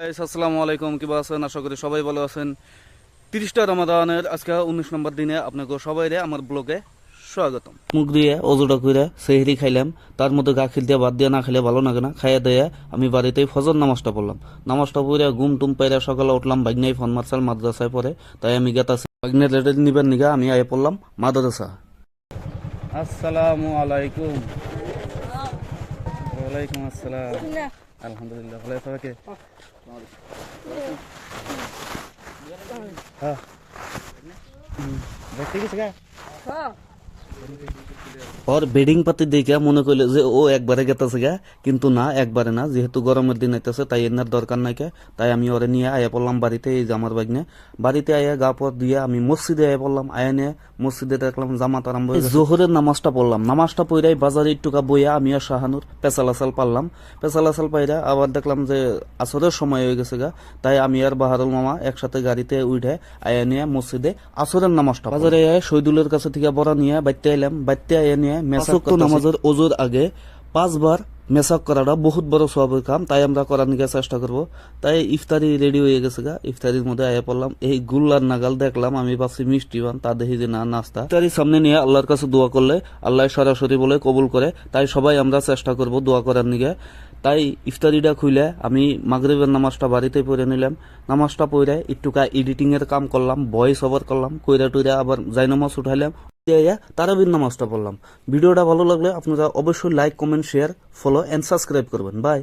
আসসালামু আলাইকুম, কিবা আছেন? আশা করি সবাই ভালো আছেন। 30টা রমাদানের আজকে 19 নম্বর দিনে আপনাকে সবাই আমার ব্লগে স্বাগতম। মুখ দিয়ে অজুটা করে সেহরি খাইলাম, তার মধ্যে গাখির দিয়ে ভাত দিয়ে না খেলে ভালো লাগে না। খাইয়া দিয়ে আমি বাড়িতেই ফজর নামাজটা পড়লাম। নামাজটা পড়ে ঘুম টুম পাইরা সকালে উঠলাম। ভাগ্নাই ফোন মারসাল মাদ্রাসায় পড়ে, তাই আমি গেতাছি ভাগ্নের রেডি নিবার নিগা আমি আয়ে পড়লাম মাদ্রাসা। আসসালামু আলাইকুম। ওয়ালাইকুম আসসালাম। আলহামদুলিল্লাহ, ভালো আছো? হ্যাঁ, দেখতে গেছে গা ওর বেডিং পাতি দেখে মনে করলে যে ও একবারে গেতেছে গা, কিন্তু না, একবারে না। যেহেতু গরমের দিন আইতেছে তাই এনার দরকার নাই কে, তাই আমি ওরে নিয়ে আয়া পড়লাম বাড়িতে। এই যে আমার বাগনে বাড়িতে আয়া গা পর দিয়ে আমি মসজিদে আয়া পড়লাম। আয়া নিয়ে মসজিদে দেখলাম জামাত আরম্ভ হয়ে গেছে। জোহরের নামাজটা পড়লাম। নামাজটা পড়াই বাজারে একটুকা বইয়া আমি আর শাহানুর পেঁচালাচাল পারলাম। পেঁচালাচাল পাইরা আবার দেখলাম যে আসরের সময় হয়ে গেছে গা, তাই আমি আর বাহারুল মামা একসাথে গাড়িতে উঠে আয়া নিয়ে মসজিদে আসরের নামাজটা বাজারে আয়া শহীদুলের কাছে থেকে বড়া নিয়ে বাইতে আইলাম। বাইতে আয়া নিয়ে মেসাক নামাজের ওজোর আগে 5 বার মেসাক করাটা বহুত বড় সওয়াবের কাম, তাই আমরা করার নিয়ে চেষ্টা করব। তাই ইফতারি রেডি হয়ে গেছে গা। ইফতারির মধ্যে আয়া পড়লাম। এই গুল্লার নাগাল দেখলাম, আমি ভাবছি মিষ্টি বান, তা দেখি যে না, নাস্তা। ইফতারির সামনে নিয়ে আল্লাহর কাছে দোয়া করলে আল্লাহ সরাসরি বলে কবুল করে, তাই সবাই আমরা চেষ্টা করব দোয়া করার নিগে। তাই ইফতারিটা খুইলে আমি মাগরিবের নামাজটা বাড়িতে পড়ে নিলাম। নামাজটা পড়ে একটুকা এডিটিং এর কাম করলাম, ভয়েস ওভার করলাম, কইরা টুইরা আবার যাই নামাজ উঠাইলাম। তারাবির নামাজটা পড়লাম। ভিডিওটা ভালো লাগলে আপনারা অবশ্যই like, comment, share, follow and subscribe করবেন। বাই।